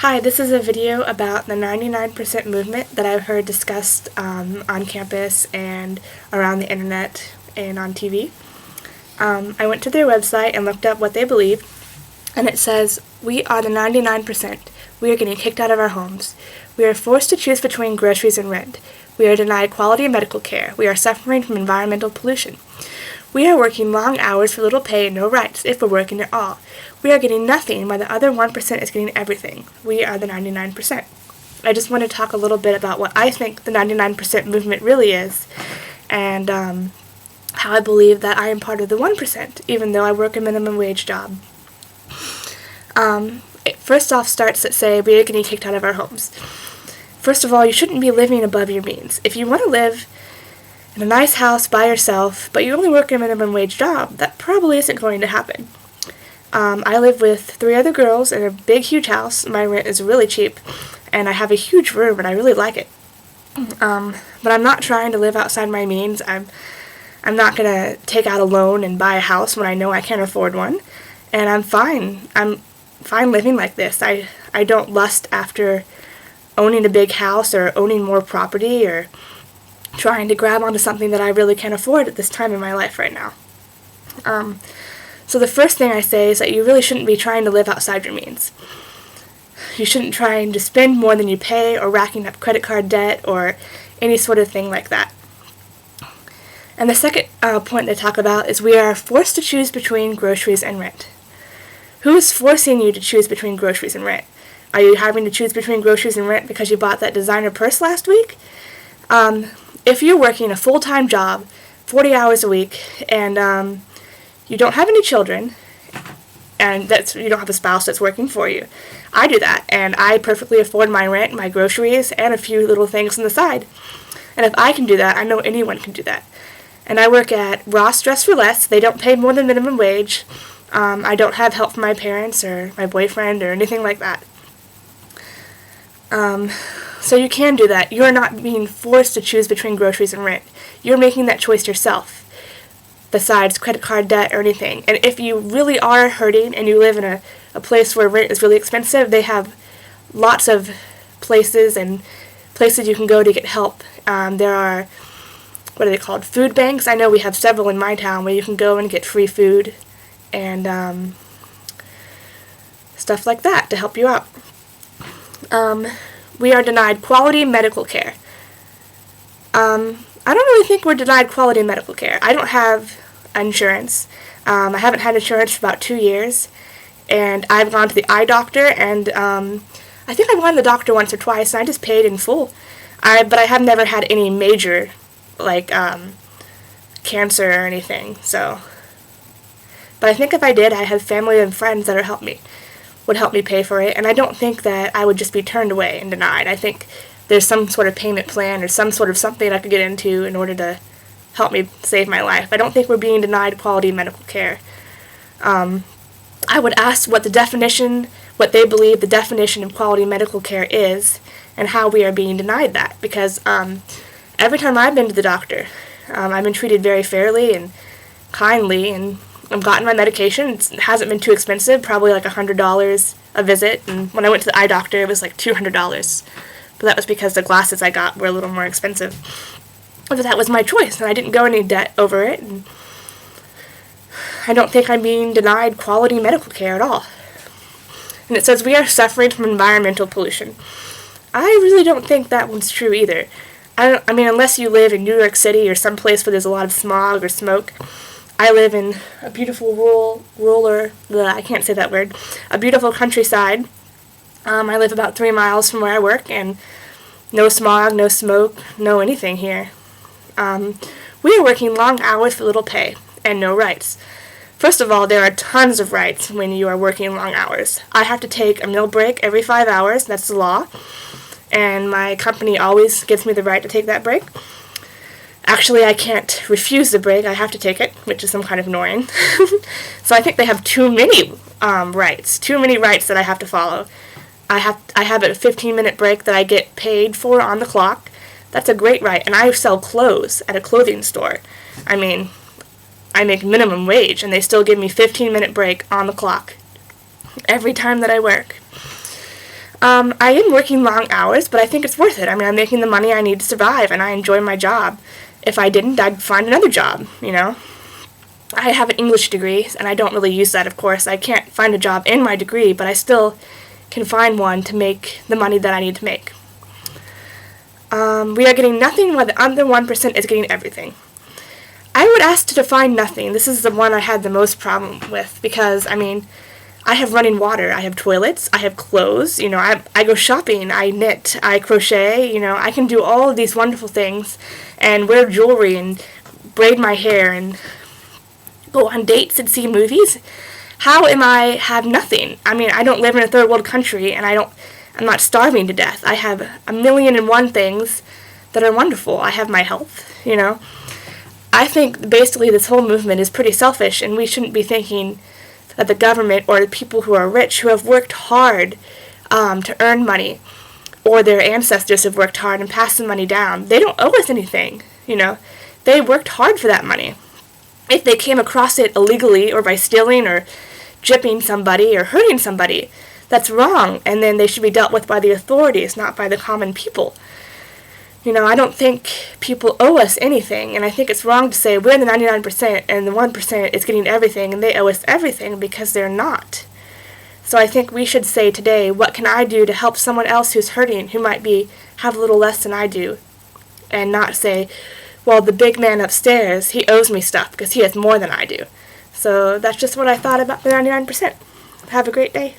Hi, this is a video about the 99% movement that I've heard discussed on campus and around the internet and on TV. I went to their website and looked up what they believe, and it says, "We are the 99%. We are getting kicked out of our homes. We are forced to choose between groceries and rent. We are denied quality medical care. We are suffering from environmental pollution. We are working long hours for little pay and no rights, if we're working at all. We are getting nothing while the other 1% is getting everything. We are the 99%. I just want to talk a little bit about what I think the 99% movement really is, and how I believe that I am part of the 1%, even though I work a minimum wage job. It first off starts at say we are getting kicked out of our homes. First of all, you shouldn't be living above your means. If you want to live in a nice house by yourself, but you only work a minimum wage job, that probably isn't going to happen. I live with 3 other girls in a big, huge house. My rent is really cheap, and I have a huge room, and I really like it. But I'm not trying to live outside my means. I'm not going to take out a loan and buy a house when I know I can't afford one, and I'm fine. I'm fine living like this. I don't lust after owning a big house or owning more property or trying to grab onto something that I really can't afford at this time in my life right now. So the first thing I say is that you really shouldn't be trying to live outside your means. You shouldn't try to spend more than you pay or racking up credit card debt or any sort of thing like that. And the second point they talk about is we are forced to choose between groceries and rent. Who is forcing you to choose between groceries and rent? Are you having to choose between groceries and rent because you bought that designer purse last week? If you're working a full-time job, 40 hours a week, and you don't have any children, and you don't have a spouse that's working for you, I do that, and I perfectly afford my rent, my groceries, and a few little things on the side. And if I can do that, I know anyone can do that. And I work at Ross Dress for Less. They don't pay more than minimum wage. I don't have help from my parents or my boyfriend or anything like that. So you can do that. You're not being forced to choose between groceries and rent. You're making that choice yourself, besides credit card debt or anything. And if you really are hurting and you live in a place where rent is really expensive, they have lots of places you can go to get help. There are, what are they called, food banks? I know we have several in my town where you can go and get free food and stuff like that to help you out. We are denied quality medical care. I don't really think we're denied quality medical care. I don't have insurance. I haven't had insurance for about 2 years, and I've gone to the eye doctor, and I think I've gone to the doctor once or twice, and I just paid in full. But I have never had any major, like, cancer or anything, so. But I think if I did, I have family and friends that would help me pay for it, and I don't think that I would just be turned away and denied. I think there's some sort of payment plan or some sort of something I could get into in order to help me save my life. I don't think we're being denied quality medical care. I would ask what they believe the definition of quality medical care is and how we are being denied that, because every time I've been to the doctor, I've been treated very fairly and kindly, and I've gotten my medication. It hasn't been too expensive, probably like $100 a visit, and when I went to the eye doctor it was like $200. But that was because the glasses I got were a little more expensive. But that was my choice, and I didn't go into debt over it, and I don't think I'm being denied quality medical care at all. And it says we are suffering from environmental pollution. I really don't think that one's true either. I mean, unless you live in New York City or someplace where there's a lot of smog or smoke. I live in a beautiful I can't say that word, a beautiful countryside. I live about 3 miles from where I work, and no smog, no smoke, no anything here. We are working long hours for little pay and no rights. First of all, there are tons of rights when you are working long hours. I have to take a meal break every 5 hours, that's the law, and my company always gives me the right to take that break. Actually, I can't refuse the break, I have to take it, which is some kind of annoying. So I think they have too many rights that I have to follow. I have a 15-minute break that I get paid for on the clock. That's a great right, and I sell clothes at a clothing store. I mean, I make minimum wage, and they still give me 15-minute break on the clock every time that I work. I am working long hours, but I think it's worth it. I mean, I'm making the money I need to survive, and I enjoy my job. If I didn't, I'd find another job, you know. I have an English degree, and I don't really use that, of course. I can't find a job in my degree, but I still can find one to make the money that I need to make. We are getting nothing while the under 1% is getting everything. I would ask to define nothing. This is the one I had the most problem with because, I mean, I have running water, I have toilets, I have clothes, you know, I go shopping, I knit, I crochet, you know, I can do all of these wonderful things and wear jewelry and braid my hair and go on dates and see movies. How am I have nothing? I mean, I don't live in a third world country and I'm not starving to death. I have 1,000,001 things that are wonderful. I have my health, you know. I think basically this whole movement is pretty selfish and we shouldn't be thinking that the government or the people who are rich, who have worked hard to earn money, or their ancestors have worked hard and passed the money down, they don't owe us anything, you know. They worked hard for that money. If they came across it illegally or by stealing or gypping somebody or hurting somebody, that's wrong, and then they should be dealt with by the authorities, not by the common people. You know, I don't think people owe us anything, and I think it's wrong to say we're the 99% and the 1% is getting everything and they owe us everything because they're not. So I think we should say today, what can I do to help someone else who's hurting, who might have a little less than I do, and not say, well, the big man upstairs, he owes me stuff because he has more than I do. So that's just what I thought about the 99%. Have a great day.